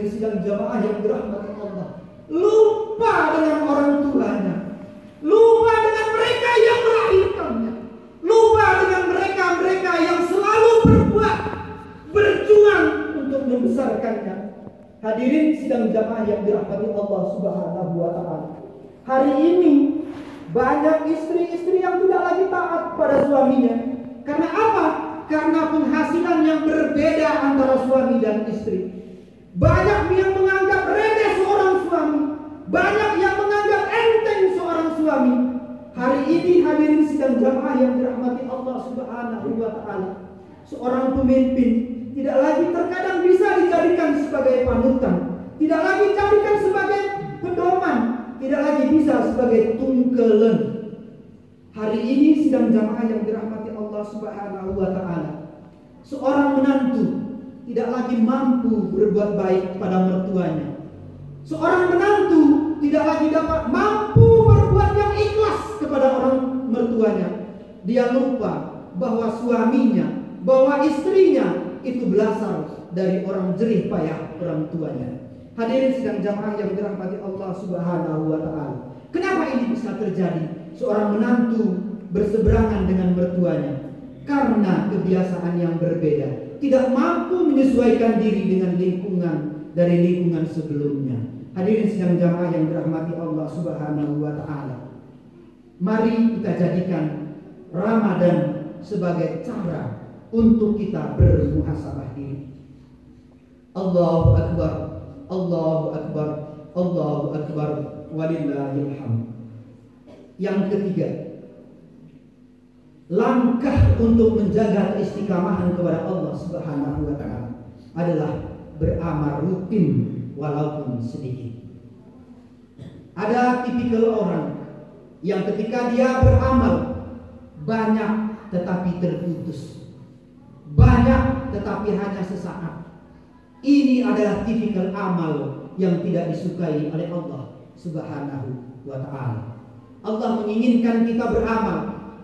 Hadirin sidang jamaah yang dirahmati Allah, lupa dengan orang tuanya, lupa dengan mereka yang melahirkannya, lupa dengan mereka yang selalu berjuang untuk membesarkannya. Hadirin sidang jamaah yang dirahmati Allah Subhanahu wa taala. Hari ini banyak istri-istri yang tidak lagi taat pada suaminya. Karena apa? Karena penghasilan yang berbeda antara suami dan istri. Banyak yang menganggap remeh seorang suami, banyak yang menganggap enteng seorang suami. Hari ini hadirin sidang jamaah yang dirahmati Allah Subhanahu wa taala, seorang pemimpin tidak lagi terkadang bisa dijadikan sebagai panutan, tidak lagi dijadikan sebagai pedoman, tidak lagi bisa sebagai tungkelen. Hari ini sidang jamaah yang dirahmati Allah Subhanahu wa taala, seorang menantu tidak lagi mampu berbuat baik pada mertuanya. Seorang menantu tidak lagi dapat mampu berbuat yang ikhlas kepada orang mertuanya. Dia lupa bahwa suaminya, bahwa istrinya itu berasal dari orang jerih payah orang tuanya. Hadirin sidang jamaah yang dirahmati Allah Subhanahu wa taala. Kenapa ini bisa terjadi? Seorang menantu berseberangan dengan mertuanya karena kebiasaan yang berbeda, tidak mampu menyesuaikan diri dengan lingkungan sebelumnya. Hadirin sidang jamaah yang dirahmati Allah Subhanahu wa taala. Mari kita jadikan Ramadan sebagai cara untuk kita bermuhasabah diri. Allahu akbar, Allahu akbar, Allahu akbar, walillahil hamd. Yang ketiga, langkah untuk menjaga keistiqamahan kepada Allah Subhanahu wa taala adalah beramal rutin walaupun sedikit. Ada tipikal orang yang ketika dia beramal banyak tetapi terputus, banyak tetapi hanya sesaat. Ini adalah tipikal amal yang tidak disukai oleh Allah Subhanahu wa taala. Allah menginginkan kita beramal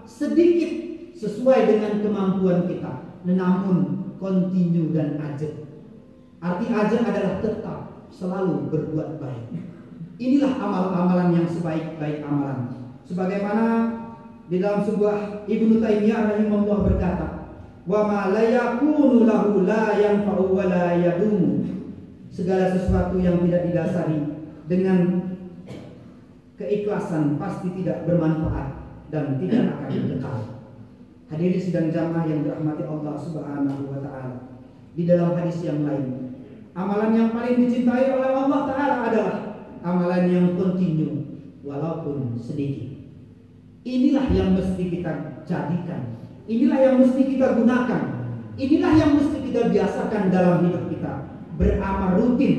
sedikit sesuai dengan kemampuan kita, namun kontinu dan ajak. Arti ajak adalah tetap selalu berbuat baik. Inilah amal-amalan yang sebaik-baik amalan. Sebagaimana di dalam sebuah Ibnu Taimiyah rahimahullah berkata, "Wa ma la yakunu lahu la yanfa'u wa la yadumu." Segala sesuatu yang tidak didasari dengan keikhlasan pasti tidak bermanfaat dan tidak akan kekal. Hadirin sidang jamaah yang dirahmati Allah Subhanahu wa taala. Di dalam hadis yang lain, amalan yang paling dicintai oleh Allah taala adalah amalan yang kontinu walaupun sedikit. Inilah yang mesti kita jadikan. Inilah yang mesti kita gunakan. Inilah yang mesti kita biasakan dalam hidup kita. Beramal rutin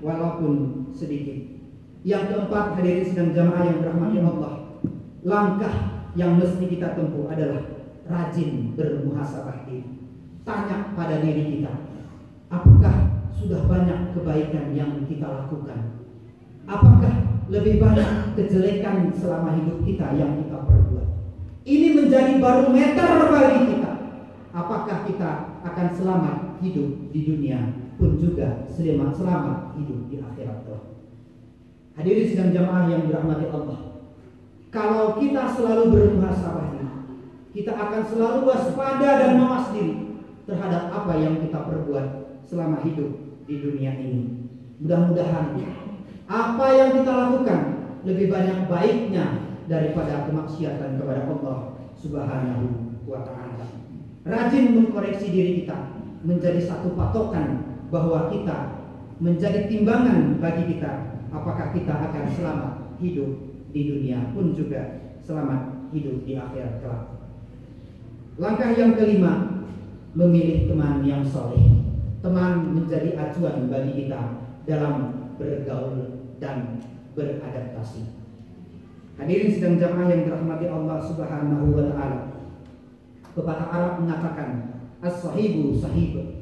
walaupun sedikit. Yang keempat, hadirin sidang jamaah yang dirahmati Allah, langkah yang mesti kita tempuh adalah rajin bermuhasabah diri. Tanya pada diri kita, apakah sudah banyak kebaikan yang kita lakukan? Apakah lebih banyak kejelekan selama hidup kita yang kita perbuat? Ini menjadi barometer bagi kita. Apakah kita akan selamat hidup di dunia pun juga selamat hidup di akhirat kelak. Hadirin sidang jamaah yang dirahmati Allah, kalau kita selalu bermuhasabah diri, kita akan selalu waspada dan mawas diri terhadap apa yang kita perbuat selama hidup di dunia ini. Mudah-mudahan apa yang kita lakukan lebih banyak baiknya daripada kemaksiatan kepada Allah Subhanahu wa taala. Rajin mengkoreksi diri kita menjadi satu patokan bahwa kita menjadi timbangan bagi kita, apakah kita akan selamat hidup di dunia pun juga selamat hidup di akhirat kelak. Langkah yang kelima, memilih teman yang soleh. Teman menjadi acuan bagi kita dalam bergaul dan beradaptasi. Hadirin sidang jamaah yang dirahmati Allah Subhanahu wa taala. Pepatah Arab mengatakan, as-sahibu sahib.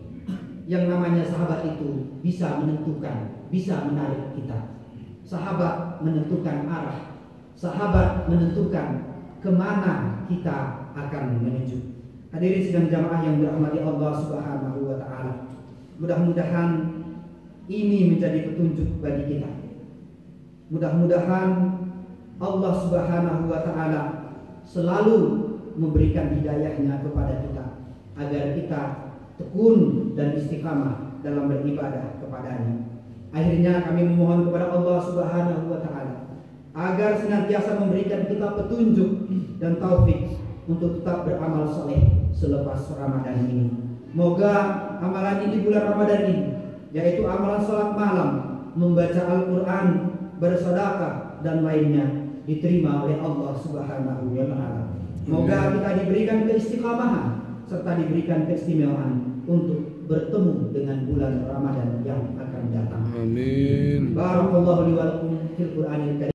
Yang namanya sahabat itu bisa menentukan, bisa menarik kita. Sahabat menentukan arah. Sahabat menentukan kemana kita akan menuju. Hadirin sidang jamaah yang dirahmati Allah Subhanahu wa taala. Mudah-mudahan ini menjadi petunjuk bagi kita. Mudah-mudahan Allah Subhanahu wa taala selalu memberikan hidayahnya kepada kita agar kita tekun dan istiqamah dalam beribadah kepadanya. Akhirnya kami memohon kepada Allah Subhanahu wa taala agar senantiasa memberikan kita petunjuk dan taufik untuk tetap beramal saleh selepas Ramadan ini. Moga amalan ini di bulan Ramadan ini, yaitu amalan salat malam, membaca Al-Quran, bersedekah dan lainnya, diterima oleh Allah Subhanahu wa taala. Moga kita diberikan keistiqamahan serta diberikan keistimewaan untuk bertemu dengan bulan Ramadan yang akan datang. Amin. Barakallahu li wa lakum fil Qur'anil Karim.